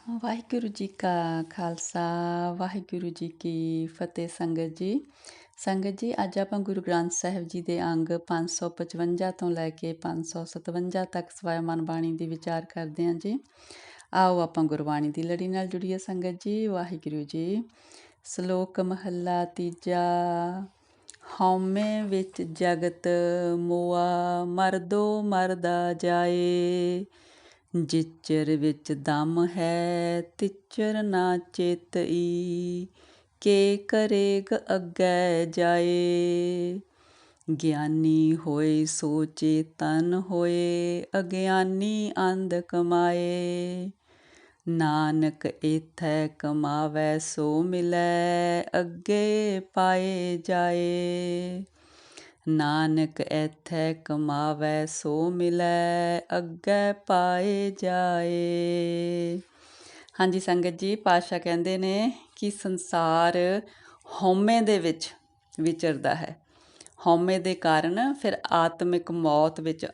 ਵਾਹਿਗੁਰੂ ਜੀ ਕਾ ਖਾਲਸਾ ਵਾਹਿਗੁਰੂ ਜੀ ਕੀ ਫਤਿਹ। ਸੰਗਤ ਜੀ ਅੱਜ ਆਪਾਂ ਗੁਰੂ ਗ੍ਰੰਥ ਸਾਹਿਬ ਜੀ ਦੇ ਅੰਗ 555 ਤੋਂ ਲੈ ਕੇ 557 ਤੱਕ ਸਵੈਮਨ ਬਾਣੀ ਦੀ ਵਿਚਾਰ ਕਰਦੇ ਹਾਂ ਜੀ। ਆਓ ਆਪਾਂ ਗੁਰਬਾਣੀ ਦੀ ਲੜੀ ਨਾਲ ਜੁੜੀਏ ਸੰਗਤ ਜੀ। ਵਾਹਿਗੁਰੂ ਜੀ। ਸ਼ਲੋਕ ਮਹੱਲਾ ਤੀਜਾ। ਹਉਮੈ ਵਿੱਚ ਜਗਤ ਮੋਆ ਮਰਦੋ ਮਰਦਾ ਜਾਏ, ਜਿਚਰ ਵਿੱਚ ਦਮ ਹੈ ਤਿਚਰ ਨਾ ਚੇਤਈ, ਕੇ ਕਰੇਗ ਅੱਗੇ ਜਾਏ। ਗਿਆਨੀ ਹੋਏ ਸੋ ਚੇਤਨ ਹੋਏ, ਅਗਿਆਨੀ ਅੰਧ ਕਮਾਏ। ਨਾਨਕ ਏਥੈ ਕਮਾਵੈ ਸੋ ਮਿਲੈ, ਅੱਗੇ ਪਾਏ ਜਾਏ। ਨਾਨਕ ਐਥੈ ਕਮਾਵੈ ਸੋ ਮਿਲੈ, ਅੱਗੇ ਪਾਏ ਜਾਏ। ਹਾਂਜੀ ਸੰਗਤ ਜੀ, ਪਾਤਸ਼ਾਹ ਕਹਿੰਦੇ ਨੇ ਕਿ ਸੰਸਾਰ ਹਉਮੈ ਦੇ ਵਿੱਚ ਵਿਚਰਦਾ ਹੈ। ਹਉਮੈ ਦੇ ਕਾਰਨ ਫਿਰ ਆਤਮਿਕ ਮੌਤ ਵਿੱਚ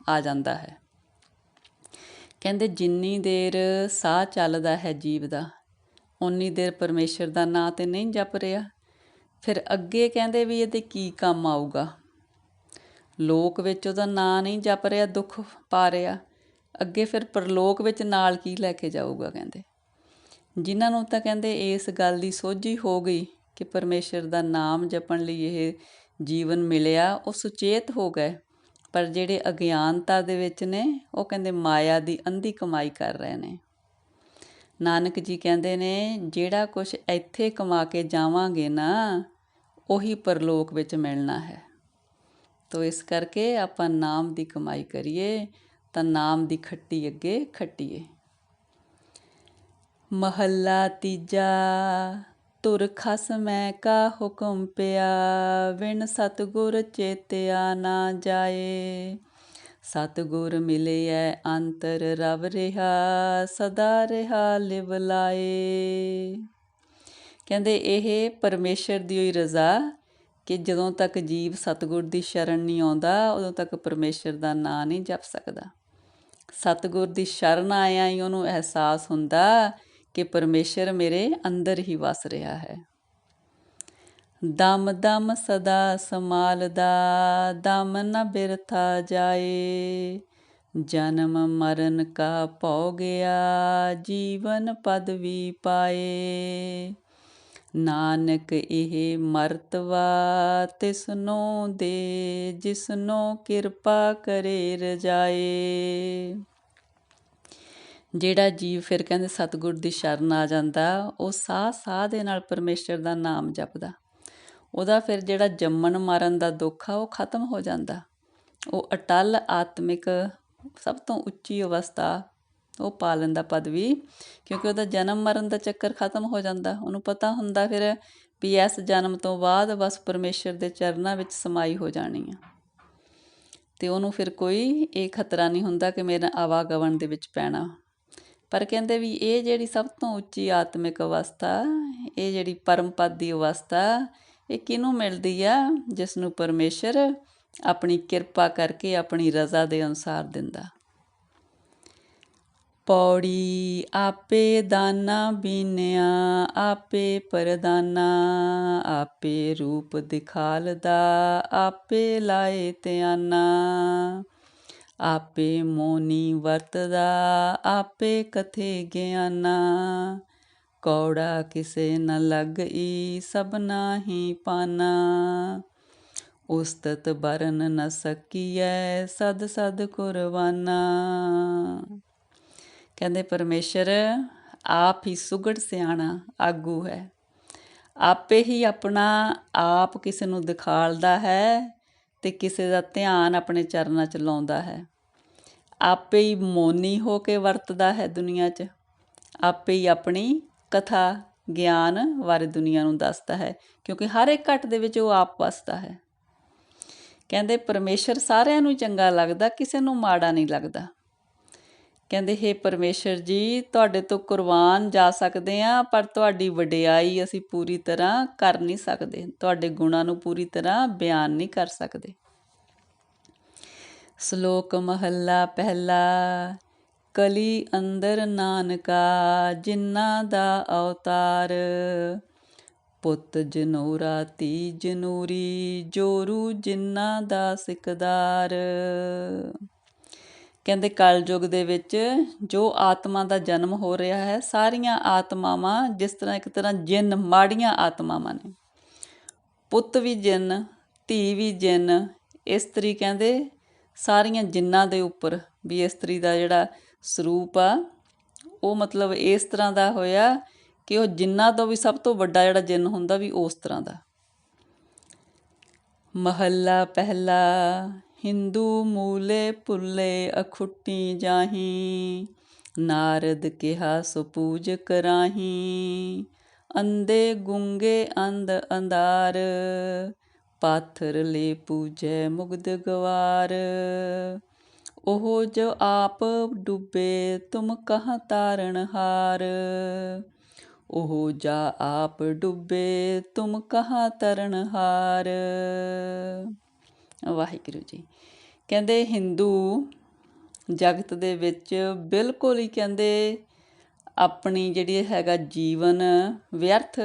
ਆ ਜਾਂਦਾ ਹੈ। ਕਹਿੰਦੇ ਜਿੰਨੀ ਦੇਰ ਸਾਹ ਚੱਲਦਾ ਹੈ ਜੀਵ ਦਾ, ਓਨੀ ਦੇਰ ਪਰਮੇਸ਼ਰ ਦਾ ਨਾਂ ਤੇ ਨਹੀਂ ਜਪ ਰਿਹਾ। ਫਿਰ ਅੱਗੇ ਕਹਿੰਦੇ ਵੀ ਇਹਦੇ ਕੀ ਕੰਮ ਆਊਗਾ। ਲੋਕ ਵਿੱਚ ਉਹਦਾ ਨਾਂ ਨਹੀਂ ਜਪ ਰਿਹਾ, ਦੁੱਖ ਪਾ ਰਿਹਾ, ਅੱਗੇ ਫਿਰ ਪਰਲੋਕ ਵਿੱਚ ਨਾਲ ਕੀ ਲੈ ਕੇ ਜਾਊਗਾ। ਕਹਿੰਦੇ ਜਿਨ੍ਹਾਂ ਨੂੰ ਤਾਂ ਕਹਿੰਦੇ ਇਸ ਗੱਲ ਦੀ ਸੋਝੀ ਹੋ ਗਈ ਕਿ ਪਰਮੇਸ਼ਰ ਦਾ ਨਾਮ ਜਪਣ ਲਈ ਇਹ ਜੀਵਨ ਮਿਲਿਆ, ਉਹ ਸੁਚੇਤ ਹੋ ਗਏ। ਪਰ ਜਿਹੜੇ ਅਗਿਆਨਤਾ ਦੇ ਵਿੱਚ ਨੇ, ਉਹ ਕਹਿੰਦੇ ਮਾਇਆ ਦੀ ਅੰਧੀ ਕਮਾਈ ਕਰ ਰਹੇ ਨੇ। ਨਾਨਕ ਜੀ ਕਹਿੰਦੇ ਨੇ ਜਿਹੜਾ ਕੁਛ ਇੱਥੇ ਕਮਾ ਕੇ ਜਾਵਾਂਗੇ ਨਾ, ਉਹੀ ਪਰਲੋਕ ਵਿੱਚ ਮਿਲਣਾ ਹੈ। ਤੋ ਇਸ ਕਰਕੇ ਆਪਾਂ ਨਾਮ ਦੀ ਕਮਾਈ ਕਰੀਏ ਤਾਂ ਨਾਮ ਦੀ ਖੱਟੀ ਅੱਗੇ ਖੱਟੀਏ। ਮਹੱਲਾ ਤੀਜਾ। ਧੁਰ ਖਸਮੈ ਕਾ ਹੁਕਮ ਪਿਆ, ਵਿਣ ਸਤਿਗੁਰ ਚੇਤਿਆ ਨਾ ਜਾਏ। ਸਤਿਗੁਰ ਮਿਲਿਐ ਅੰਤਰ ਰਵ ਰਿਹਾ, ਸਦਾ ਰਿਹਾ ਲਿਵ ਲਾਏ। ਕਹਿੰਦੇ ਇਹ ਪਰਮੇਸ਼ਰ ਦੀ ਹੋਈ ਰਜ਼ਾ ਕਿ ਜਦੋਂ ਤੱਕ ਜੀਵ ਸਤਿਗੁਰ ਦੀ ਸ਼ਰਨ ਨਹੀਂ ਆਉਂਦਾ, ਉਦੋਂ ਤੱਕ ਪਰਮੇਸ਼ਰ ਦਾ ਨਾਂ ਨਹੀਂ ਜਪ ਸਕਦਾ। ਸਤਿਗੁਰ ਦੀ ਸ਼ਰਨ ਆਇਆ ਹੀ ਉਹਨੂੰ ਅਹਿਸਾਸ ਹੁੰਦਾ ਕਿ ਪਰਮੇਸ਼ਰ ਮੇਰੇ ਅੰਦਰ ਹੀ ਵਸ ਰਿਹਾ ਹੈ। ਦਮ ਦਮ ਸਦਾ ਸੰਭਾਲਦਾ, ਦਮ ਨ ਬਿਰਥਾ ਜਾਏ। ਜਨਮ ਮਰਨ ਕਾ ਭਉ ਗਿਆ, ਜੀਵਨ ਪਦਵੀ ਪਾਏ। ਨਾਨਕ ਇਹ ਮਰਤਬਾ ਤਿਸਨੋ ਦੇ, ਜਿਸਨੋ ਕਿਰਪਾ ਕਰੇ ਰਜਾਏ। ਜਿਹੜਾ ਜੀਵ ਫਿਰ ਕਹਿੰਦੇ ਸਤਿਗੁਰ ਦੀ ਸ਼ਰਨ ਆ ਜਾਂਦਾ, ਉਹ ਸਾਹ ਸਾਹ ਦੇ ਨਾਲ ਪਰਮੇਸ਼ਰ ਦਾ ਨਾਮ ਜਪਦਾ, ਉਹਦਾ ਫਿਰ ਜਿਹੜਾ ਜੰਮਣ ਮਰਨ ਦਾ ਦੁੱਖ ਆ ਉਹ ਖਤਮ ਹੋ ਜਾਂਦਾ। ਉਹ ਅਟੱਲ ਆਤਮਿਕ ਸਭ ਤੋਂ ਉੱਚੀ ਅਵਸਥਾ ਉਹ ਪਾ ਲੈਂਦਾ ਪਦਵੀ, ਕਿਉਂਕਿ ਉਹਦਾ ਜਨਮ ਮਰਨ ਦਾ ਚੱਕਰ ਖਤਮ ਹੋ ਜਾਂਦਾ। ਉਹਨੂੰ ਪਤਾ ਹੁੰਦਾ ਫਿਰ ਵੀ ਇਸ ਜਨਮ ਤੋਂ ਬਾਅਦ ਬਸ ਪਰਮੇਸ਼ਰ ਦੇ ਚਰਨਾਂ ਵਿੱਚ ਸਮਾਈ ਹੋ ਜਾਣੀ ਆ, ਅਤੇ ਉਹਨੂੰ ਫਿਰ ਕੋਈ ਇਹ ਖਤਰਾ ਨਹੀਂ ਹੁੰਦਾ ਕਿ ਮੇਰਾ ਆਵਾਗਮਨ ਦੇ ਵਿੱਚ ਪੈਣਾ। ਪਰ ਕਹਿੰਦੇ ਵੀ ਇਹ ਜਿਹੜੀ ਸਭ ਤੋਂ ਉੱਚੀ ਆਤਮਿਕ ਅਵਸਥਾ, ਇਹ ਜਿਹੜੀ ਪਰਮ ਪਦ ਦੀ ਅਵਸਥਾ, ਇਹ ਕਿਹਨੂੰ ਮਿਲਦੀ ਆ? ਜਿਸ ਨੂੰ ਪਰਮੇਸ਼ਰ ਆਪਣੀ ਕਿਰਪਾ ਕਰਕੇ ਆਪਣੀ ਰਜ਼ਾ ਦੇ ਅਨੁਸਾਰ ਦਿੰਦਾ। ਪੌੜੀ ਆਪੇ ਦਾਨਾ ਬੀਨਿਆ, ਆਪੇ ਪਰਦਾਨਾ, ਆਪੇ ਰੂਪ ਦਿਖਾਲਦਾ, ਆਪੇ ਲਾਏ ਧਿਆਨਾ। ਆਪੇ ਮੋਨੀ ਵਰਤਦਾ, ਆਪੇ ਕਥੇ ਗਿਆਨਾ। ਕੌੜਾ ਕਿਸੇ ਨ ਲੱਗਈ, ਸਭਨਾ ਹੀ ਪਾਨਾ। ਉਸਤਤ ਬਰਨ ਨ ਸਕੀਐ, ਸਦ ਸਦ ਕੁਰਬਾਨਾ। ਕਹਿੰਦੇ ਪਰਮੇਸ਼ਰ ਆਪ ਹੀ ਸੁਘੜ ਸਿਆਣਾ ਆਗੂ ਹੈ। ਆਪੇ ਹੀ ਆਪਣਾ ਆਪ ਕਿਸੇ ਨੂੰ ਦਿਖਾਲਦਾ ਹੈ ਅਤੇ ਕਿਸੇ ਦਾ ਧਿਆਨ ਆਪਣੇ ਚਰਨਾਂ 'ਚ ਲਾਉਂਦਾ ਹੈ। ਆਪੇ ਹੀ ਮੋਨੀ ਹੋ ਕੇ ਵਰਤਦਾ ਹੈ ਦੁਨੀਆ 'ਚ। ਆਪੇ ਹੀ ਆਪਣੀ ਕਥਾ ਗਿਆਨ ਬਾਰੇ ਦੁਨੀਆ ਨੂੰ ਦੱਸਦਾ ਹੈ, ਕਿਉਂਕਿ ਹਰ ਇੱਕ ਘਟ ਦੇ ਵਿੱਚ ਉਹ ਆਪ ਵਸਦਾ ਹੈ। ਕਹਿੰਦੇ ਪਰਮੇਸ਼ਰ ਸਾਰਿਆਂ ਨੂੰ ਚੰਗਾ ਲੱਗਦਾ, ਕਿਸੇ ਨੂੰ ਮਾੜਾ ਨਹੀਂ ਲੱਗਦਾ। ਕਹਿੰਦੇ ਹੇ ਪਰਮੇਸ਼ਰ ਜੀ, ਤੁਹਾਡੇ ਤੋਂ ਕੁਰਬਾਨ ਜਾ ਸਕਦੇ ਹਾਂ, ਪਰ ਤੁਹਾਡੀ ਵਡਿਆਈ ਅਸੀਂ ਪੂਰੀ ਤਰ੍ਹਾਂ ਕਰ ਨਹੀਂ ਸਕਦੇ, ਤੁਹਾਡੇ ਗੁਣਾਂ ਨੂੰ ਪੂਰੀ ਤਰ੍ਹਾਂ ਬਿਆਨ ਨਹੀਂ ਕਰ ਸਕਦੇ। ਸ਼ਲੋਕ ਮਹੱਲਾ ਪਹਿਲਾ। ਕਲੀ ਅੰਦਰ ਨਾਨਕਾ ਜਿਨ੍ਹਾਂ ਦਾ ਅਵਤਾਰ। ਪੁੱਤ ਜਨੋਰਾ ਧੀ ਜਨੂਰੀ ਜੋਰੂ ਜਿਨ੍ਹਾਂ ਦਾ ਸਿਕਦਾਰ। ਕਹਿੰਦੇ ਕਲਯੁਗ ਦੇ ਵਿੱਚ ਜੋ ਆਤਮਾ ਦਾ ਜਨਮ ਹੋ ਰਿਹਾ ਹੈ, ਸਾਰੀਆਂ ਆਤਮਾਵਾਂ ਜਿਸ ਤਰ੍ਹਾਂ ਇੱਕ ਤਰ੍ਹਾਂ ਜਿੰਨ ਮਾੜੀਆਂ ਆਤਮਾਵਾਂ ਨੇ। ਪੁੱਤ ਵੀ ਜਿੰਨ, ਧੀ ਵੀ ਜਿੰਨ, ਇਸਤਰੀ ਕਹਿੰਦੇ ਸਾਰੀਆਂ ਜਿੰਨਾਂ ਦੇ ਉੱਪਰ ਵੀ ਇਸਤਰੀ ਦਾ ਜਿਹੜਾ ਸਰੂਪ ਆ ਉਹ ਮਤਲਬ ਇਸ ਤਰ੍ਹਾਂ ਦਾ ਹੋਇਆ ਕਿ ਉਹ ਜਿੰਨਾਂ ਤੋਂ ਵੀ ਸਭ ਤੋਂ ਵੱਡਾ ਜਿਹੜਾ ਜਿੰਨ ਹੁੰਦਾ ਵੀ ਉਸ ਤਰ੍ਹਾਂ ਦਾ। ਮਹੱਲਾ ਪਹਿਲਾ। ਹਿੰਦੂ ਮੂਲੇ ਪੁੱਲੇ ਅਖੁੱਟੀ ਜਾਹੀ, ਨਾਰਦ ਕਿਹਾ ਸੋ ਪੂਜ ਕਰਾਹੀ। ਅੰਧੇ ਗੁੰਗੇ ਅੰਧ ਅੰਧਾਰ, ਪਾਥਰ ਲੈ ਪੂਜੈ ਮੁਗਧ ਗਵਾਰ। ਉਹ ਜੋ ਆਪ ਡੁੱਬੇ ਤੁਮ ਕਹਾਂ ਤਾਰਨ ਹਾਰ, ਉਹ ਜਾ ਆਪ ਡੁੱਬੇ ਤੁਮ ਕਹਾਂ ਤਰਨ ਹਾਰ। ਵਾਹਿਗੁਰੂ ਜੀ। ਕਹਿੰਦੇ ਹਿੰਦੂ ਜਗਤ ਦੇ ਵਿੱਚ ਬਿਲਕੁਲ ਹੀ ਕਹਿੰਦੇ ਆਪਣੀ ਜਿਹੜੀ ਹੈਗਾ ਜੀਵਨ ਵਿਅਰਥ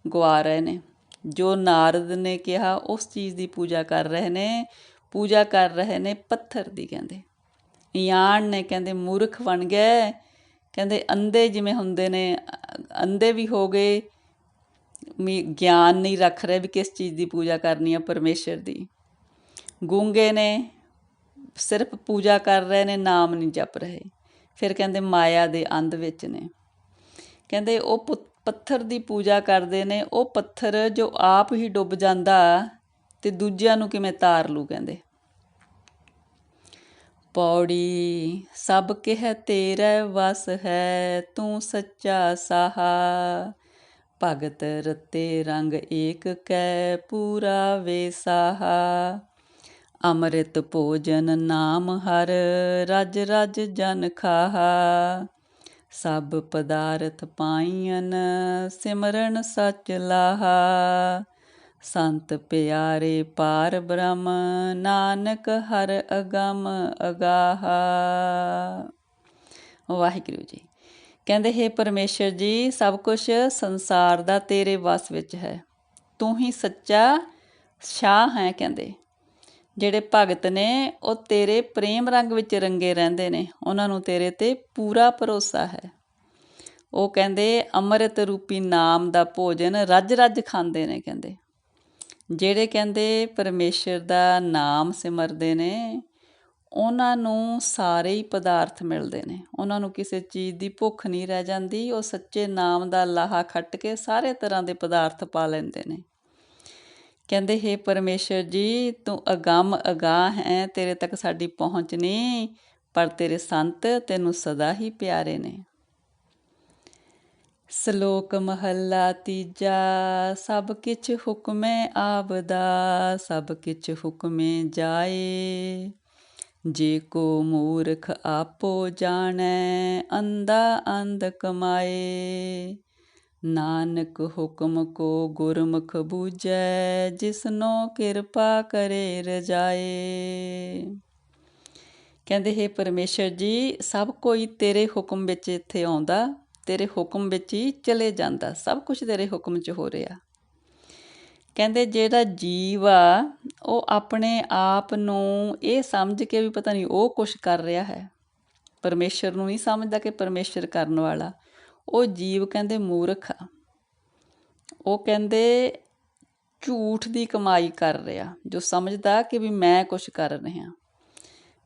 ਗਵਾ ਰਹੇ ਨੇ। ਜੋ ਨਾਰਦ ਨੇ ਕਿਹਾ ਉਸ ਚੀਜ਼ ਦੀ ਪੂਜਾ ਕਰ ਰਹੇ ਨੇ, ਪੂਜਾ ਕਰ ਰਹੇ ਨੇ ਪੱਥਰ ਦੀ। ਕਹਿੰਦੇ ਇਆਣ ਨੇ ਕਹਿੰਦੇ ਮੂਰਖ ਬਣ ਗਏ। ਕਹਿੰਦੇ ਅੰਧੇ ਜਿਵੇਂ ਹੁੰਦੇ ਨੇ, ਅੰਧੇ ਵੀ ਹੋ ਗਏ, ਗਿਆਨ ਨਹੀਂ ਰੱਖ ਰਹੇ ਵੀ ਕਿਸ ਚੀਜ਼ ਦੀ ਪੂਜਾ ਕਰਨੀ ਆ, ਪਰਮੇਸ਼ਰ ਦੀ। ਗੂੰਗੇ ਨੇ ਸਿਰਫ ਪੂਜਾ ਕਰ ਰਹੇ ਨੇ, ਨਾਮ ਨਹੀਂ ਜਪ ਰਹੇ। ਫਿਰ ਕਹਿੰਦੇ ਮਾਇਆ ਦੇ ਅੰਧ ਵਿੱਚ ਨੇ। ਕਹਿੰਦੇ ਉਹ ਪੱਥਰ ਦੀ ਪੂਜਾ ਕਰਦੇ ਨੇ, ਉਹ ਪੱਥਰ ਜੋ ਆਪ ਹੀ ਡੁੱਬ ਜਾਂਦਾ ਤੇ ਦੂਜਿਆਂ ਨੂੰ ਕਿਵੇਂ ਤਾਰ ਲੂ। ਕਹਿੰਦੇ ਪੌੜੀ ਸਭ ਕਹਿ ਤੇਰੇ ਵਸ ਹੈ, ਤੂੰ ਸੱਚਾ ਸਾਹਾ। ਭਗਤ ਰਤੇ ਰੰਗ ਏਕ ਕੈ, ਪੂਰਾ ਵੇ ਸਾਹਾ। ਅੰਮ੍ਰਿਤ ਭੋਜਨ ਨਾਮ ਹਰ, ਰਜ ਰਜ ਜਨ ਖਾਹਾ। ਸਭ ਪਦਾਰਥ ਪਾਈਨ, ਸਿਮਰਨ ਸੱਚ ਲਾਹਾ। ਸੰਤ ਪਿਆਰੇ ਪਾਰ ਬ੍ਰਹਮ, ਨਾਨਕ ਹਰ ਅਗਮ ਅਗਾਹਾ। ਵਾਹਿਗੁਰੂ ਜੀ। ਕਹਿੰਦੇ ਹੇ ਪਰਮੇਸ਼ਰ ਜੀ, ਸਭ ਕੁਛ ਸੰਸਾਰ ਦਾ ਤੇਰੇ ਵਸ ਵਿੱਚ ਹੈ, ਤੂੰ ਹੀ ਸੱਚਾ ਸ਼ਾਹ ਹੈ। ਕਹਿੰਦੇ ਜਿਹੜੇ ਭਗਤ ਨੇ ਉਹ ਤੇਰੇ ਪ੍ਰੇਮ ਰੰਗ ਵਿੱਚ ਰੰਗੇ ਰਹਿੰਦੇ ਨੇ, ਉਹਨਾਂ ਨੂੰ ਤੇਰੇ 'ਤੇ ਪੂਰਾ ਭਰੋਸਾ ਹੈ। ਉਹ ਕਹਿੰਦੇ ਅੰਮ੍ਰਿਤ ਰੂਪੀ ਨਾਮ ਦਾ ਭੋਜਨ ਰੱਜ ਰੱਜ ਖਾਂਦੇ ਨੇ। ਕਹਿੰਦੇ ਜਿਹੜੇ ਕਹਿੰਦੇ ਪਰਮੇਸ਼ਰ ਦਾ ਨਾਮ ਸਿਮਰਦੇ ਨੇ, ਉਹਨਾਂ ਨੂੰ ਸਾਰੇ ਹੀ ਪਦਾਰਥ ਮਿਲਦੇ ਨੇ, ਉਹਨਾਂ ਨੂੰ ਕਿਸੇ ਚੀਜ਼ ਦੀ ਭੁੱਖ ਨਹੀਂ ਰਹਿ ਜਾਂਦੀ। ਉਹ ਸੱਚੇ ਨਾਮ ਦਾ ਲਾਹਾ ਖੱਟ ਕੇ ਸਾਰੇ ਤਰ੍ਹਾਂ ਦੇ ਪਦਾਰਥ ਪਾ ਲੈਂਦੇ ਨੇ। ਕਹਿੰਦੇ ਹੇ ਪਰਮੇਸ਼ਰ ਜੀ, ਤੂੰ ਅਗੰਮ ਅਗਾਹ ਹੈ, ਤੇਰੇ ਤੱਕ ਸਾਡੀ ਪਹੁੰਚ ਨਹੀਂ, ਪਰ ਤੇਰੇ ਸੰਤ ਤੈਨੂੰ ਸਦਾ ਹੀ ਪਿਆਰੇ ਨੇ। ਸ਼ਲੋਕ ਮਹੱਲਾ ਤੀਜਾ। ਸਭ ਕਿਛ ਹੁਕਮੇ ਆਵਦਾ, ਸਭ ਕਿਛ ਹੁਕਮੇ ਜਾਏ। ਜੇ ਕੋ ਮੂਰਖ ਆਪੋ ਜਾਣੈ, ਅੰਧਾ ਅੰਧ ਕਮਾਏ। ਨਾਨਕ ਹੁਕਮ ਕੋ ਗੁਰਮੁਖ ਬੂਝੈ, ਜਿਸਨੋ ਕਿਰਪਾ ਕਰੇ ਰਜਾਏ। ਕਹਿੰਦੇ ਹੇ ਪਰਮੇਸ਼ਰ ਜੀ, ਸਭ ਕੋਈ ਤੇਰੇ ਹੁਕਮ ਵਿੱਚ ਇੱਥੇ ਆਉਂਦਾ, ਤੇਰੇ ਹੁਕਮ ਵਿੱਚ ਹੀ ਚਲੇ ਜਾਂਦਾ, ਸਭ ਕੁਛ ਤੇਰੇ ਹੁਕਮ 'ਚ ਹੋ ਰਿਹਾ। ਕਹਿੰਦੇ ਜਿਹੜਾ ਜੀਵ ਆ ਉਹ ਆਪਣੇ ਆਪ ਨੂੰ ਇਹ ਸਮਝ ਕੇ ਵੀ ਪਤਾ ਨਹੀਂ ਉਹ ਕੁਛ ਕਰ ਰਿਹਾ ਹੈ, ਪਰਮੇਸ਼ਰ ਨੂੰ ਨਹੀਂ ਸਮਝਦਾ ਕਿ ਪਰਮੇਸ਼ਰ ਕਰਨ ਵਾਲਾ। ਉਹ ਜੀਵ ਕਹਿੰਦੇ ਮੂਰਖ ਆ। ਉਹ ਕਹਿੰਦੇ ਝੂਠ ਦੀ ਕਮਾਈ ਕਰ ਰਿਹਾ, ਜੋ ਸਮਝਦਾ ਕਿ ਵੀ ਮੈਂ ਕੁਛ ਕਰ ਰਿਹਾ।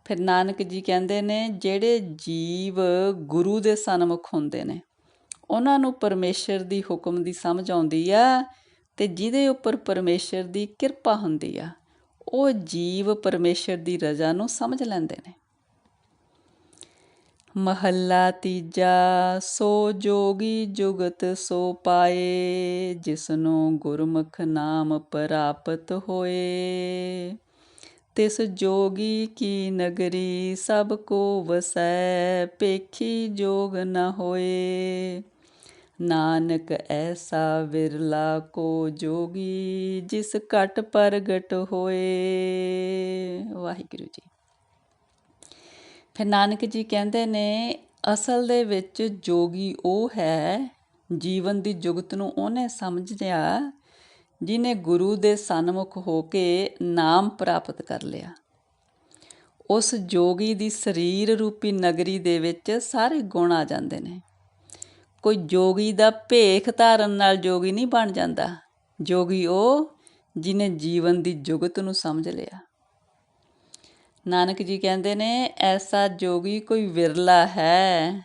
ਫਿਰ ਨਾਨਕ ਜੀ ਕਹਿੰਦੇ ਨੇ ਜਿਹੜੇ ਜੀਵ ਗੁਰੂ ਦੇ ਸਨਮੁਖ ਹੁੰਦੇ ਨੇ, ਉਹਨਾਂ ਨੂੰ ਪਰਮੇਸ਼ਰ ਦੀ ਹੁਕਮ ਦੀ ਸਮਝ ਆਉਂਦੀ ਆ, ਅਤੇ ਜਿਹਦੇ ਉੱਪਰ ਪਰਮੇਸ਼ਰ ਦੀ ਕਿਰਪਾ ਹੁੰਦੀ ਆ, ਉਹ ਜੀਵ ਪਰਮੇਸ਼ਰ ਦੀ ਰਜ਼ਾ ਨੂੰ ਸਮਝ ਲੈਂਦੇ ਨੇ। ਮਹੱਲਾ ਤੀਜਾ। ਸੋ ਜੋਗੀ ਜੁਗਤ ਸੋ ਪਾਏ, ਜਿਸਨੂੰ ਗੁਰਮੁਖ ਨਾਮ ਪ੍ਰਾਪਤ ਹੋਏ। ਤਿਸ ਜੋਗੀ ਕੀ ਨਗਰੀ ਸਭ ਕੋ ਵਸੈ, ਪੇਖੀ ਜੋਗ ਨ ਹੋਏ। ਨਾਨਕ ਐਸਾ ਵਿਰਲਾ ਕੋ ਜੋਗੀ, ਜਿਸ ਘਟ ਪ੍ਰਗਟ ਹੋਏ। ਵਾਹਿਗੁਰੂ ਜੀ। ਫਿਰ ਨਾਨਕ ਜੀ ਕਹਿੰਦੇ ਨੇ ਅਸਲ ਦੇ ਵਿੱਚ ਜੋਗੀ ਉਹ ਹੈ, ਜੀਵਨ ਦੀ ਜੁਗਤ ਨੂੰ ਉਹਨੇ ਸਮਝਿਆ ਜਿਹਨੇ ਗੁਰੂ ਦੇ ਸਨਮੁਖ ਹੋ ਕੇ ਨਾਮ ਪ੍ਰਾਪਤ ਕਰ ਲਿਆ। ਉਸ ਜੋਗੀ ਦੀ ਸਰੀਰ ਰੂਪੀ ਨਗਰੀ ਦੇ ਵਿੱਚ ਸਾਰੇ ਗੁਣ ਆ ਜਾਂਦੇ ਨੇ। ਕੋਈ ਜੋਗੀ ਦਾ ਭੇਖ ਧਾਰਨ ਨਾਲ ਜੋਗੀ ਨਹੀਂ ਬਣ ਜਾਂਦਾ। ਜੋਗੀ ਉਹ ਜਿਹਨੇ ਜੀਵਨ ਦੀ ਜੁਗਤ ਨੂੰ ਸਮਝ ਲਿਆ। ਨਾਨਕ ਜੀ ਕਹਿੰਦੇ ਨੇ ਐਸਾ ਜੋਗੀ ਕੋਈ ਵਿਰਲਾ ਹੈ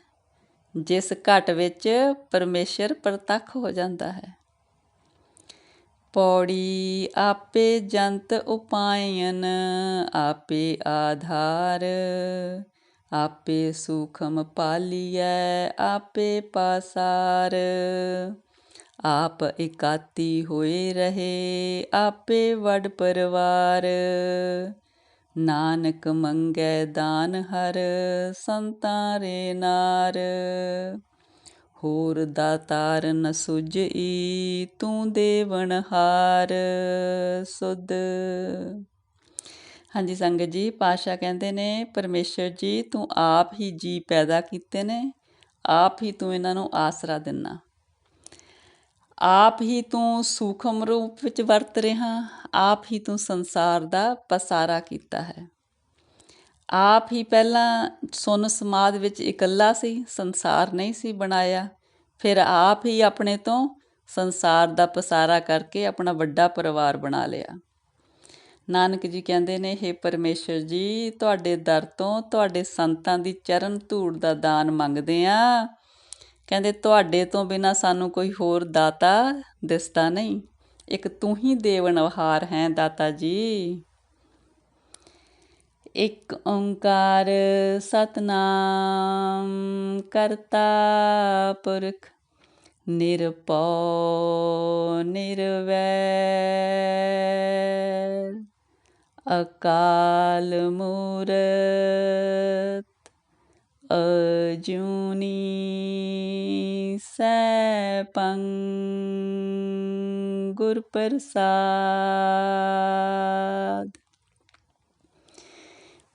ਜਿਸ ਘਟ ਵਿੱਚ ਪਰਮੇਸ਼ਰ ਪ੍ਰਤੱਖ ਹੋ ਜਾਂਦਾ ਹੈ। ਪੌੜੀ ਆਪੇ ਜੰਤ ਉਪਾਇਨ, ਆਪੇ ਆਧਾਰ, ਆਪੇ ਸੂਖਮ ਪਾਲੀਐ, ਆਪੇ ਪਾਸਾਰ, ਆਪ ਇਕਾਤੀ ਹੋਏ ਰਹੇ, ਆਪੇ ਵਡ ਪਰਵਾਰ, ਨਾਨਕ ਮੰਗੈ ਦਾਨ ਹਰ, ਸੰਤਾਂ ਰੇ ਨਾਰ, ਹੋਰ ਦਾਤਾਰ ਨ ਸੁਝਈ, ਤੂੰ ਦੇਵਨਹਾਰ ਸੁਧ। ਹਾਂਜੀ ਸੰਗਤ ਜੀ, ਪਾਤਸ਼ਾਹ ਕਹਿੰਦੇ ਨੇ ਪਰਮੇਸ਼ਰ ਜੀ ਤੂੰ ਆਪ ਹੀ ਜੀ ਪੈਦਾ ਕੀਤੇ ਨੇ, ਆਪ ਹੀ ਤੂੰ ਇਹਨਾਂ ਨੂੰ ਆਸਰਾ ਦਿੰਦਾ, ਆਪ ਹੀ ਤੂੰ ਸੂਖਮ ਰੂਪ ਵਿੱਚ ਵਰਤ ਰਿਹਾ, ਆਪ ਹੀ ਤੂੰ ਸੰਸਾਰ ਦਾ ਪਸਾਰਾ ਕੀਤਾ ਹੈ। ਆਪ ਹੀ ਪਹਿਲਾਂ ਸੁੰਨ ਸਮਾਧ ਵਿੱਚ ਇਕੱਲਾ ਸੀ, ਸੰਸਾਰ ਨਹੀਂ ਸੀ ਬਣਾਇਆ, ਫਿਰ ਆਪ ਹੀ ਆਪਣੇ ਤੋਂ ਸੰਸਾਰ ਦਾ ਪਸਾਰਾ ਕਰਕੇ ਆਪਣਾ ਵੱਡਾ ਪਰਿਵਾਰ ਬਣਾ ਲਿਆ। ਨਾਨਕ ਜੀ ਕਹਿੰਦੇ ਨੇ ਹੇ ਪਰਮੇਸ਼ਰ ਜੀ, ਤੁਹਾਡੇ ਦਰ ਤੋਂ ਤੁਹਾਡੇ ਸੰਤਾਂ ਦੀ ਚਰਨ ਧੂੜ ਦਾ ਦਾਨ ਮੰਗਦੇ ਹਾਂ। ਕਹਿੰਦੇ ਤੁਹਾਡੇ ਤੋਂ ਬਿਨਾਂ ਸਾਨੂੰ ਕੋਈ ਹੋਰ ਦਾਤਾ ਦਿਸਦਾ ਨਹੀਂ, ਇੱਕ ਤੂੰ ਹੀ ਦੇਵਨਹਾਰ ਹੈ ਦਾਤਾ ਜੀ। ਇੱਕ ਓਂਕਾਰ ਸਤਿਨਾਮ ਕਰਤਾ ਪੁਰਖ, ਨਿਰਭਉ ਨਿਰਵੈਰ, ਅਕਾਲ ਮੂਰਤ, ਅਜੂਨੀ ਸੈਭੰ, ਗੁਰ ਪ੍ਰਸਾਦ।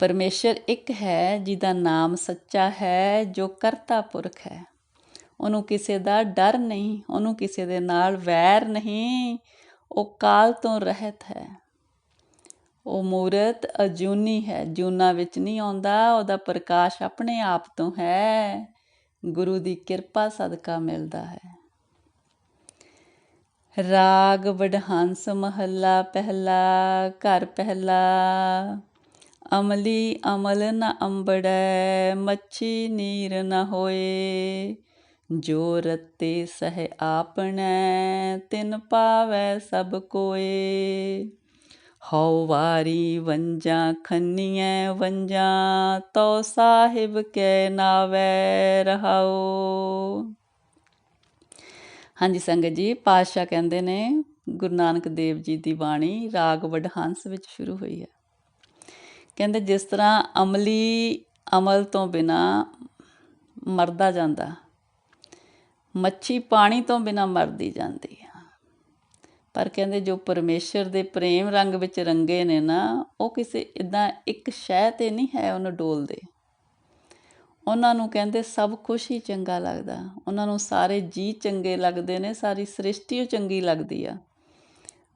ਪਰਮੇਸ਼ਰ ਇੱਕ ਹੈ ਜਿਹਦਾ ਨਾਮ ਸੱਚਾ ਹੈ, ਜੋ ਕਰਤਾ ਪੁਰਖ ਹੈ। ਉਹਨੂੰ ਕਿਸੇ ਦਾ ਡਰ ਨਹੀਂ, ਉਹਨੂੰ ਕਿਸੇ ਦੇ ਨਾਲ ਵੈਰ ਨਹੀਂ, ਉਹ ਕਾਲ ਤੋਂ ਰਹਿਤ ਹੈ। ਉਹ ਮੂਰਤ ਅਜੂਨੀ ਹੈ, ਜੂਨਾਂ ਵਿੱਚ ਨਹੀਂ ਆਉਂਦਾ, ਉਹਦਾ ਪ੍ਰਕਾਸ਼ ਆਪਣੇ ਆਪ ਤੋਂ ਹੈ, ਗੁਰੂ ਦੀ ਕਿਰਪਾ ਸਦਕਾ ਮਿਲਦਾ ਹੈ। ਰਾਗ ਵਡਹੰਸ ਮਹੱਲਾ ਪਹਿਲਾ। ਘਰ ਪਹਿਲਾ। ਅਮਲੀ ਅਮਲ ਨ ਅੰਬੜੈ, ਮੱਛੀ ਨੀਰ ਨ ਹੋਏ, ਜੋ ਰਤੇ ਸਹਿ ਆਪਣੈ, ਤਿਨ ਪਾਵੈ ਸਭ ਕੋਏ। ਹਉ ਵਾਰੀ ਵੰਝਾਂ ਖੰਨੀਐ ਵੰਝਾਂ, ਤਉ ਸਾਹਿਬ ਕੈ ਨਾਵੈ ਰਹਾਉ। ਹਾਂਜੀ ਸੰਗਤ ਜੀ, ਪਾਤਸ਼ਾਹ ਕਹਿੰਦੇ ਨੇ ਗੁਰੂ ਨਾਨਕ ਦੇਵ ਜੀ ਦੀ ਬਾਣੀ ਰਾਗ ਵਡਹੰਸ ਵਿੱਚ ਸ਼ੁਰੂ ਹੋਈ ਹੈ। ਕਹਿੰਦੇ ਜਿਸ ਤਰ੍ਹਾਂ ਅਮਲੀ ਅਮਲ ਤੋਂ ਬਿਨਾਂ ਮਰਦਾ ਜਾਂਦਾ, ਮੱਛੀ ਪਾਣੀ ਤੋਂ ਬਿਨਾਂ ਮਰਦੀ ਜਾਂਦੀ ਆ, ਪਰ ਕਹਿੰਦੇ ਜੋ ਪਰਮੇਸ਼ਰ ਦੇ ਪ੍ਰੇਮ ਰੰਗ ਵਿੱਚ ਰੰਗੇ ਨੇ ਨਾ, ਉਹ ਕਿਸੇ ਇੱਦਾਂ ਇੱਕ ਸ਼ੈ 'ਤੇ ਨਹੀਂ ਹੈ ਉਹਨੂੰ ਡੋਲਦੇ। ਉਹਨਾਂ ਨੂੰ ਕਹਿੰਦੇ ਸਭ ਕੁਛ ਹੀ ਚੰਗਾ ਲੱਗਦਾ, ਉਹਨਾਂ ਨੂੰ ਸਾਰੇ ਜੀਅ ਚੰਗੇ ਲੱਗਦੇ ਨੇ, ਸਾਰੀ ਸ੍ਰਿਸ਼ਟੀ ਉਹ ਚੰਗੀ ਲੱਗਦੀ ਆ।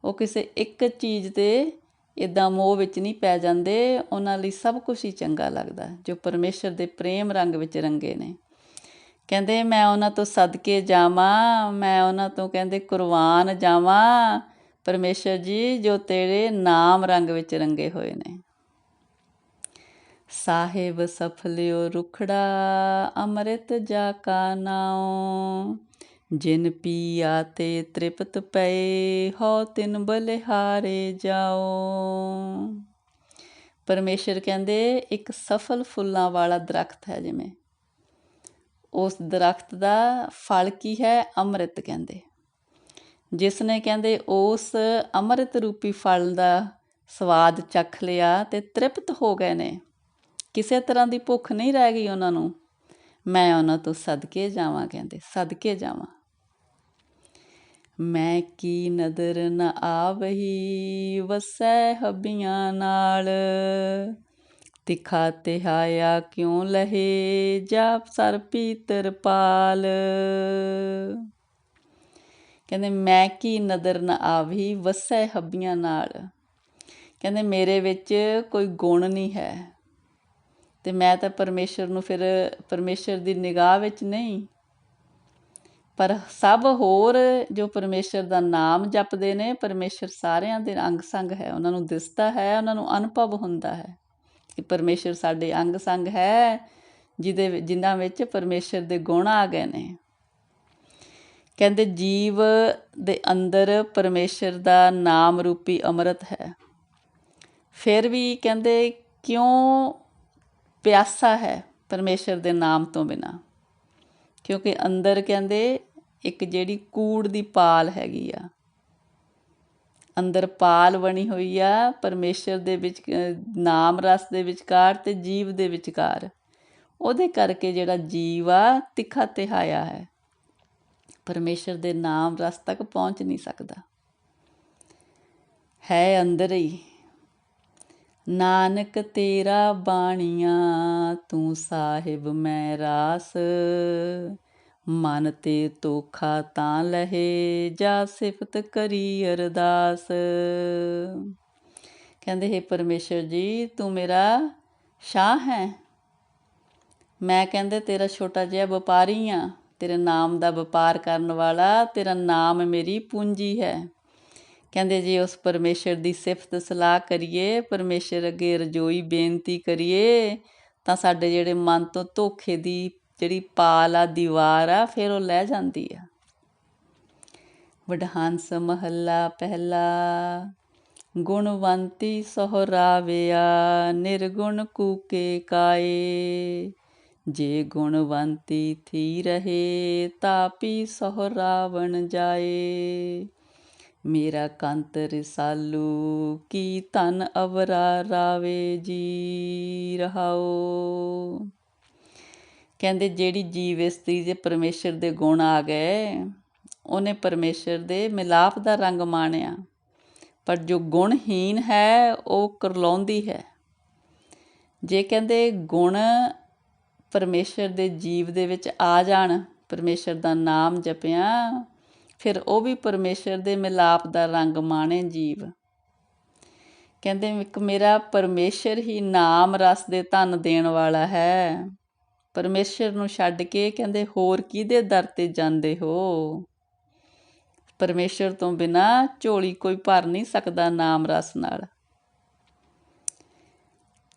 ਉਹ ਕਿਸੇ ਇੱਕ ਚੀਜ਼ 'ਤੇ ਇੱਦਾਂ ਮੋਹ ਵਿੱਚ ਨਹੀਂ ਪੈ ਜਾਂਦੇ, ਉਹਨਾਂ ਲਈ ਸਭ ਕੁਛ ਹੀ ਚੰਗਾ ਲੱਗਦਾ ਜੋ ਪਰਮੇਸ਼ਰ ਦੇ ਪ੍ਰੇਮ ਰੰਗ ਵਿੱਚ ਰੰਗੇ ਨੇ। ਕਹਿੰਦੇ ਮੈਂ ਉਹਨਾਂ ਤੋਂ ਸਦਕੇ ਜਾਵਾਂ, ਮੈਂ ਉਹਨਾਂ ਤੋਂ ਕਹਿੰਦੇ ਕੁਰਬਾਨ ਜਾਵਾਂ ਪਰਮੇਸ਼ਰ ਜੀ, ਜੋ ਤੇਰੇ ਨਾਮ ਰੰਗ ਵਿੱਚ ਰੰਗੇ ਹੋਏ ਨੇ। ਸਾਹਿਬ ਸਫਲਿਓ ਰੁਖੜਾ, ਅੰਮ੍ਰਿਤ ਜਾ ਕਾ ਨਾਉ, ਜਿਨ ਪੀਆ ਤੇ ਤ੍ਰਿਪਤ ਪਏ, ਹਉ ਤਿਨ ਬਲਿਹਾਰੇ ਜਾਓ। ਪਰਮੇਸ਼ਰ ਕਹਿੰਦੇ ਇੱਕ ਸਫਲ ਫੁੱਲਾਂ ਵਾਲਾ ਦਰਖਤ ਹੈ, ਜਿਵੇਂ ਉਸ ਦਰਖਤ ਦਾ ਫਲ ਕੀ ਹੈ? ਅੰਮ੍ਰਿਤ। ਕਹਿੰਦੇ ਜਿਸ ਨੇ ਕਹਿੰਦੇ ਉਸ ਅੰਮ੍ਰਿਤ ਰੂਪੀ ਫਲ ਦਾ ਸਵਾਦ ਚੱਖ ਲਿਆ ਤੇ ਤ੍ਰਿਪਤ ਹੋ ਗਏ ਨੇ, ਕਿਸੇ ਤਰ੍ਹਾਂ ਦੀ ਭੁੱਖ ਨਹੀਂ ਰਹਿ ਗਈ ਉਹਨਾਂ ਨੂੰ, ਮੈਂ ਉਹਨਾਂ ਤੋਂ ਸਦਕੇ ਜਾਵਾਂ। ਕਹਿੰਦੇ ਸਦਕੇ ਜਾਵਾਂ। ਮੈਂ ਕੀ ਨਦਰ ਨ ਆਵਹੀ, ਵਸੈ ਹੱਬੀਆਂ ਨਾਲ, ਤਿਖਾ ਤਿਹਾਇਆ ਕਿਉਂ ਲਹੇ ਜਾਪ ਸਰ ਪੀਤਰ ਪਾਲ। ਕਹਿੰਦੇ ਮੈਂ ਕੀ ਨਦਰ ਨ ਆਵੀ ਵਸੈ ਹੱਬੀਆਂ ਨਾਲ। ਕਹਿੰਦੇ ਮੇਰੇ ਵਿੱਚ ਕੋਈ ਗੁਣ ਨਹੀਂ ਹੈ ਅਤੇ ਮੈਂ ਤਾਂ ਪਰਮੇਸ਼ਰ ਨੂੰ ਫਿਰ ਪਰਮੇਸ਼ਰ ਦੀ ਨਿਗਾਹ ਵਿੱਚ ਨਹੀਂ, ਪਰ ਸਭ ਹੋਰ ਜੋ ਪਰਮੇਸ਼ਰ ਦਾ ਨਾਮ ਜਪਦੇ ਨੇ, ਪਰਮੇਸ਼ਰ ਸਾਰਿਆਂ ਦੇ ਅੰਗ ਸੰਗ ਹੈ, ਉਹਨਾਂ ਨੂੰ ਦਿਸਦਾ ਹੈ, ਉਹਨਾਂ ਨੂੰ ਅਨੁਭਵ ਹੁੰਦਾ ਹੈ ਕਿ ਪਰਮੇਸ਼ਰ ਸਾਡੇ ਅੰਗ ਸੰਗ ਹੈ, ਜਿਨ੍ਹਾਂ ਵਿੱਚ ਪਰਮੇਸ਼ਰ ਦੇ ਗੁਣ ਆ ਗਏ ਨੇ। ਕਹਿੰਦੇ ਜੀਵ ਦੇ ਅੰਦਰ ਪਰਮੇਸ਼ਰ ਦਾ ਨਾਮ ਰੂਪੀ ਅੰਮ੍ਰਿਤ ਹੈ, ਫਿਰ ਵੀ ਕਹਿੰਦੇ ਕਿਉਂ ਪਿਆਸਾ ਹੈ ਪਰਮੇਸ਼ਰ ਦੇ ਨਾਮ ਤੋਂ ਬਿਨਾਂ। ਕਿਉਂਕਿ ਅੰਦਰ ਕਹਿੰਦੇ ਇੱਕ ਜਿਹੜੀ ਕੂੜ ਦੀ ਪਾਲ ਹੈਗੀ ਆ, ਅੰਦਰ ਪਾਲ ਬਣੀ ਹੋਈ ਆ ਪਰਮੇਸ਼ਰ ਦੇ ਵਿੱਚ, ਨਾਮ ਰਸ ਦੇ ਵਿਚਕਾਰ ਅਤੇ ਜੀਵ ਦੇ ਵਿਚਕਾਰ। ਉਹਦੇ ਕਰਕੇ ਜਿਹੜਾ ਜੀਵ ਆ ਤਿੱਖਾ ਤਿਹਾਇਆ ਹੈ, ਪਰਮੇਸ਼ਰ ਦੇ ਨਾਮ ਰਸ ਤੱਕ ਪਹੁੰਚ ਨਹੀਂ ਸਕਦਾ, ਹੈ ਅੰਦਰ ਹੀ। ਨਾਨਕ ਤੇਰਾ ਬਾਣੀਆਂ ਤੂੰ ਸਾਹਿਬ ਮੈਂ ਰਾਸ, ਮਨ ਤੇ ਤੋਖਾ ਤਾਂ ਲਹੇ ਜਾ ਸਿਫਤ ਕਰੀ ਅਰਦਾਸ। ਕਹਿੰਦੇ ਹੇ ਪਰਮੇਸ਼ਰ ਜੀ ਤੂੰ ਮੇਰਾ ਸ਼ਾਹ ਹੈ, ਮੈਂ ਕਹਿੰਦੇ ਤੇਰਾ ਛੋਟਾ ਜਿਹਾ ਵਪਾਰੀ ਹਾਂ, ਤੇਰੇ ਨਾਮ ਦਾ ਵਪਾਰ ਕਰਨ ਵਾਲਾ, ਤੇਰਾ ਨਾਮ ਮੇਰੀ ਪੂੰਜੀ ਹੈ। ਕਹਿੰਦੇ ਜੇ ਉਸ ਪਰਮੇਸ਼ਰ ਦੀ ਸਿਫਤ ਸਲਾਹ ਕਰੀਏ, ਪਰਮੇਸ਼ਰ ਅੱਗੇ ਰਜੋਈ ਬੇਨਤੀ ਕਰੀਏ, ਤਾਂ ਸਾਡੇ ਜਿਹੜੇ ਮਨ ਤੋਂ ਧੋਖੇ ਦੀ ਜਿਹੜੀ ਪਾਲ ਆ, ਦੀਵਾਰ ਆ, ਫਿਰ ਉਹ ਲੈ ਜਾਂਦੀ ਆ। ਵਡਹੰਸ ਮਹੱਲਾ ਪਹਿਲਾ। ਗੁਣਵੰਤੀ ਸੋਹਰਾਵਿਆ ਨਿਰਗੁਣ ਕੂਕੇ ਕਾਏ, ਜੇ ਗੁਣਵੰਤੀ ਥੀ ਰਹੇ ਤਾਪੀ ਸੋਹਰਾਵਣ ਜਾਏ। ਮੇਰਾ ਕੰਤ ਰਿਸਾਲੂ ਕੀ ਧਨ ਅਵਰਾ ਰਾਵੇ ਜੀ ਰਹਾਓ। ਕਹਿੰਦੇ ਜਿਹੜੀ ਜੀਵ ਇਸਤਰੀ ਦੇ ਪਰਮੇਸ਼ਰ ਦੇ ਗੁਣ ਆ ਗਏ, ਉਹਨੇ ਪਰਮੇਸ਼ਰ ਦੇ ਮਿਲਾਪ ਦਾ ਰੰਗ ਮਾਣਿਆ, ਪਰ ਜੋ ਗੁਣਹੀਨ ਹੈ ਉਹ ਕਰਲਾਉਂਦੀ ਹੈ। ਜੇ ਕਹਿੰਦੇ ਗੁਣ ਪਰਮੇਸ਼ਰ ਦੇ ਜੀਵ ਦੇ ਵਿੱਚ ਆ ਜਾਣ, ਪਰਮੇਸ਼ਰ ਦਾ ਨਾਮ ਜਪਿਆ, ਫਿਰ ਉਹ ਵੀ ਪਰਮੇਸ਼ਰ ਦੇ ਮਿਲਾਪ ਦਾ ਰੰਗ ਮਾਣੇ ਜੀਵ। ਕਹਿੰਦੇ ਇੱਕ ਮੇਰਾ ਪਰਮੇਸ਼ਰ ਹੀ ਨਾਮ ਰਸ ਦੇ ਧਨ ਦੇਣ ਵਾਲਾ ਹੈ। ਪਰਮੇਸ਼ਰ ਨੂੰ ਛੱਡ ਕੇ ਕਹਿੰਦੇ ਹੋਰ ਕਿਹਦੇ ਦਰ 'ਤੇ ਜਾਂਦੇ ਹੋ। ਪਰਮੇਸ਼ਰ ਤੋਂ ਬਿਨਾਂ ਝੋਲੀ ਕੋਈ ਭਰ ਨਹੀਂ ਸਕਦਾ ਨਾਮ ਰਸ ਨਾਲ।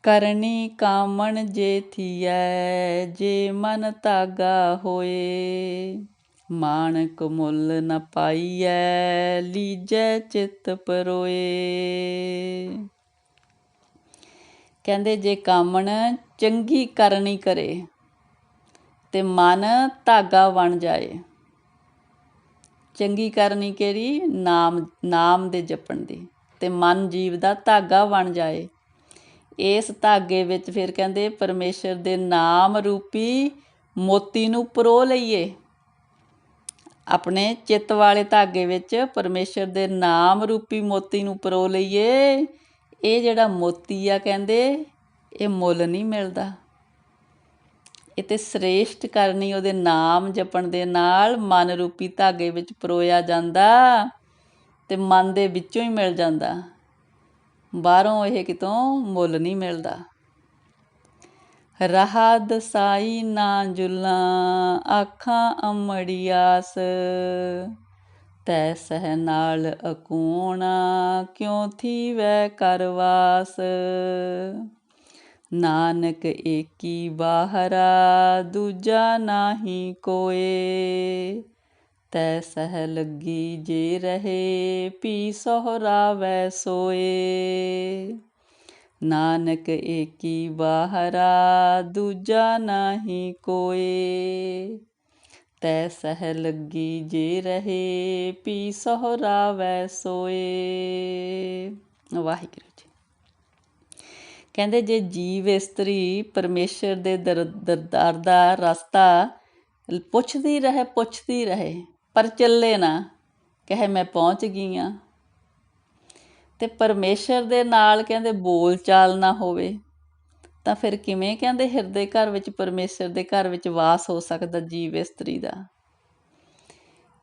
ਕਰਨੀ ਕਾਮਣ ਜੇ ਥੀਐ ਜੇ ਮਨ ਧਾਗਾ ਹੋਏ, ਮਾਣਕ ਮੁੱਲ ਨ ਪਾਈਐ ਲੀਜੈ ਚਿੱਤ ਪਰੋਏ। ਕਹਿੰਦੇ ਜੇ ਕਾਮਣ ਚੰਗੀ ਕਰਨੀ ਕਰੇ ਤੇ ਮਨ ਧਾਗਾ ਬਣ ਜਾਏ। ਚੰਗੀ ਕਰਨੀ ਕਿਹੜੀ? ਨਾਮ ਦੇ ਜਪਣ ਦੀ, ਤੇ ਮਨ ਜੀਵ ਦਾ ਧਾਗਾ ਬਣ ਜਾਏ। ਇਸ ਧਾਗੇ ਵਿੱਚ ਫਿਰ ਕਹਿੰਦੇ ਪਰਮੇਸ਼ਰ ਦੇ ਨਾਮ ਰੂਪੀ ਮੋਤੀ ਨੂੰ ਪਰੋ ਲਈਏ। ਆਪਣੇ ਚਿੱਤ ਵਾਲੇ ਧਾਗੇ ਵਿੱਚ ਪਰਮੇਸ਼ਰ ਦੇ ਨਾਮ ਰੂਪੀ ਮੋਤੀ ਨੂੰ ਪਰੋ ਲਈਏ। ਇਹ ਜਿਹੜਾ ਮੋਤੀ ਆ ਕਹਿੰਦੇ ਇਹ ਮੁੱਲ ਨਹੀਂ ਮਿਲਦਾ। ਇਹ ਤਾਂ ਸ੍ਰੇਸ਼ਟ ਕਰਨੀ ਉਹਦੇ ਨਾਮ ਜਪਣ ਦੇ ਨਾਲ ਮਨ ਰੂਪੀ ਧਾਗੇ ਵਿੱਚ ਪਰੋਇਆ ਜਾਂਦਾ ਅਤੇ ਮਨ ਦੇ ਵਿੱਚੋਂ ਹੀ ਮਿਲ ਜਾਂਦਾ, ਬਾਹਰੋਂ ਇਹ ਕਿਤੋਂ ਮੁੱਲ ਨਹੀਂ ਮਿਲਦਾ। ਰਹਾ ਦਸਾਈ ਨਾ ਜੁਲਾਂ ਆਖਾਂ ਅੰਮੜੀਆਸ, ਤੈ ਸਹਿ ਨਾਲ ਅਕੂਣਾ ਕਿਉਂ ਥੀਵੈ ਕਰਵਾਸ। ਨਾਨਕ ਏਕੀ ਬਾਹਰਾ ਦੂਜਾ ਨਾਹੀ ਕੋਏ, ਤੈ ਸਹਿ ਲੱਗੀ ਜੇ ਰਹੇ ਪੀ ਸੋਹਰਾਵੈ ਸੋਏ। ਨਾਨਕ ਏਕੀ ਬਾਹਰਾ ਦੂਜਾ ਨਾਹੀ ਕੋਏ, ਤੈ ਸਹਿ ਲੱਗੀ ਜੇ ਰਹੇ ਪੀ ਸੋਹਰਾਵੈ ਸੋਏ। ਵਾਹਿਗੁਰੂ ਜੀ। ਕਹਿੰਦੇ ਜੇ ਜੀਵ ਇਸਤਰੀ ਪਰਮੇਸ਼ਰ ਦੇ ਦਰਬਾਰ ਦਾ ਰਸਤਾ ਪੁੱਛਦੀ ਰਹੇ ਪਰ ਚੱਲੇ ਨਾ, ਕਹੇ ਮੈਂ ਪਹੁੰਚ ਗਈ ਹਾਂ, ਅਤੇ ਪਰਮੇਸ਼ਰ ਦੇ ਨਾਲ ਕਹਿੰਦੇ ਬੋਲ ਚਾਲ ਨਾ ਹੋਵੇ, ਤਾਂ ਫਿਰ ਕਿਵੇਂ ਕਹਿੰਦੇ ਹਿਰਦੇ ਘਰ ਵਿੱਚ ਪਰਮੇਸ਼ਰ ਦੇ ਘਰ ਵਿੱਚ ਵਾਸ ਹੋ ਸਕਦਾ ਜੀਵ ਇਸਤਰੀ ਦਾ।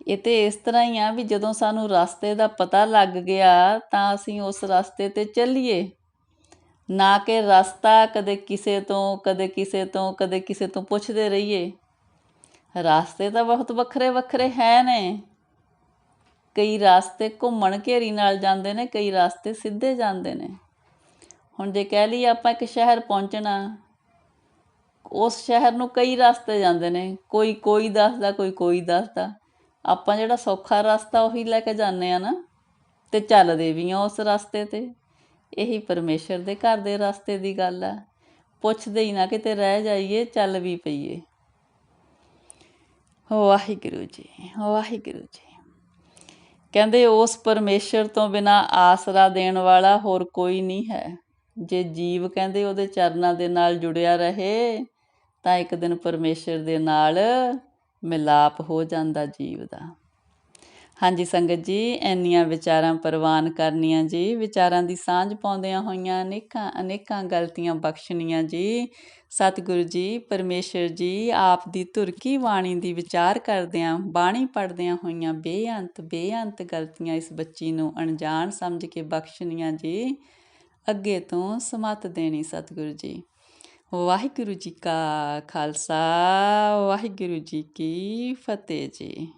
ਇਹ ਤਾਂ ਇਸ ਤਰ੍ਹਾਂ ਹੀ ਆ ਵੀ ਜਦੋਂ ਸਾਨੂੰ ਰਸਤੇ ਦਾ ਪਤਾ ਲੱਗ ਗਿਆ ਤਾਂ ਅਸੀਂ ਉਸ ਰਸਤੇ 'ਤੇ ਚੱਲੀਏ, ਨਾ ਕਿ ਰਸਤਾ ਕਦੇ ਕਿਸੇ ਤੋਂ ਕਦੇ ਕਿਸੇ ਤੋਂ ਕਦੇ ਕਿਸੇ ਤੋਂ ਪੁੱਛਦੇ ਰਹੀਏ। ਰਸਤੇ ਤਾਂ ਬਹੁਤ ਵੱਖਰੇ ਵੱਖਰੇ ਹੈ ਨੇ। ਕਈ ਰਸਤੇ ਘੁੰਮਣ ਘੇਰੀ ਨਾਲ ਜਾਂਦੇ ਨੇ, ਕਈ ਰਸਤੇ ਸਿੱਧੇ ਜਾਂਦੇ ਨੇ। ਹੁਣ ਜੇ ਕਹਿ ਲਈਏ ਆਪਾਂ ਇੱਕ ਸ਼ਹਿਰ ਪਹੁੰਚਣਾ, ਉਸ ਸ਼ਹਿਰ ਨੂੰ ਕਈ ਰਸਤੇ ਜਾਂਦੇ ਨੇ, ਕੋਈ ਦੱਸਦਾ ਕੋਈ ਦੱਸਦਾ। ਆਪਾਂ ਜਿਹੜਾ ਸੌਖਾ ਰਸਤਾ ਉਹੀ ਲੈ ਕੇ ਜਾਂਦੇ ਹਾਂ ਨਾ, ਅਤੇ ਚੱਲਦੇ ਵੀ ਹਾਂ ਉਸ ਰਸਤੇ 'ਤੇ। ਇਹੀ ਪਰਮੇਸ਼ਰ ਦੇ ਘਰ ਦੇ ਰਸਤੇ ਦੀ ਗੱਲ ਆ। ਪੁੱਛਦੇ ਹੀ ਨਾ ਕਿਤੇ ਰਹਿ ਜਾਈਏ, ਚੱਲ ਵੀ ਪਈਏ। ਵਾਹਿਗੁਰੂ ਜੀ, ਵਾਹਿਗੁਰੂ ਜੀ। ਕਹਿੰਦੇ ਉਸ ਪਰਮੇਸ਼ਰ ਤੋਂ ਬਿਨਾਂ ਆਸਰਾ ਦੇਣ ਵਾਲਾ ਹੋਰ ਕੋਈ ਨਹੀਂ ਹੈ। ਜੇ ਜੀਵ ਕਹਿੰਦੇ ਉਹਦੇ ਚਰਨਾਂ ਦੇ ਨਾਲ ਜੁੜਿਆ ਰਹੇ ਤਾਂ ਇੱਕ ਦਿਨ ਪਰਮੇਸ਼ਰ ਦੇ ਨਾਲ ਮਿਲਾਪ ਹੋ ਜਾਂਦਾ ਜੀਵ ਦਾ। ਹਾਂਜੀ ਸੰਗਤ ਜੀ, ਇੰਨੀਆਂ ਵਿਚਾਰਾਂ ਪ੍ਰਵਾਨ ਕਰਨੀਆਂ ਜੀ, ਵਿਚਾਰਾਂ ਦੀ ਸਾਂਝ ਪਾਉਂਦਿਆਂ ਹੋਈਆਂ ਅਨੇਕਾਂ ਗਲਤੀਆਂ ਬਖਸ਼ਣੀਆਂ ਜੀ। ਸਤਿਗੁਰੂ ਜੀ ਪਰਮੇਸ਼ਰ ਜੀ ਆਪ ਦੀ ਧੁਰਕੀ ਬਾਣੀ ਦੀ ਵਿਚਾਰ ਕਰਦਿਆਂ, ਬਾਣੀ ਪੜ੍ਹਦਿਆਂ ਹੋਈਆਂ ਬੇਅੰਤ ਗਲਤੀਆਂ ਇਸ ਬੱਚੀ ਨੂੰ ਅਣਜਾਣ ਸਮਝ ਕੇ ਬਖਸ਼ਣੀਆਂ ਜੀ। ਅੱਗੇ ਤੋਂ ਸਮੱਤ ਦੇਣੀ ਸਤਿਗੁਰੂ ਜੀ। ਵਾਹਿਗੁਰੂ ਜੀ ਕਾ ਖਾਲਸਾ, ਵਾਹਿਗੁਰੂ ਜੀ ਕੀ ਫਤਿਹ ਜੀ।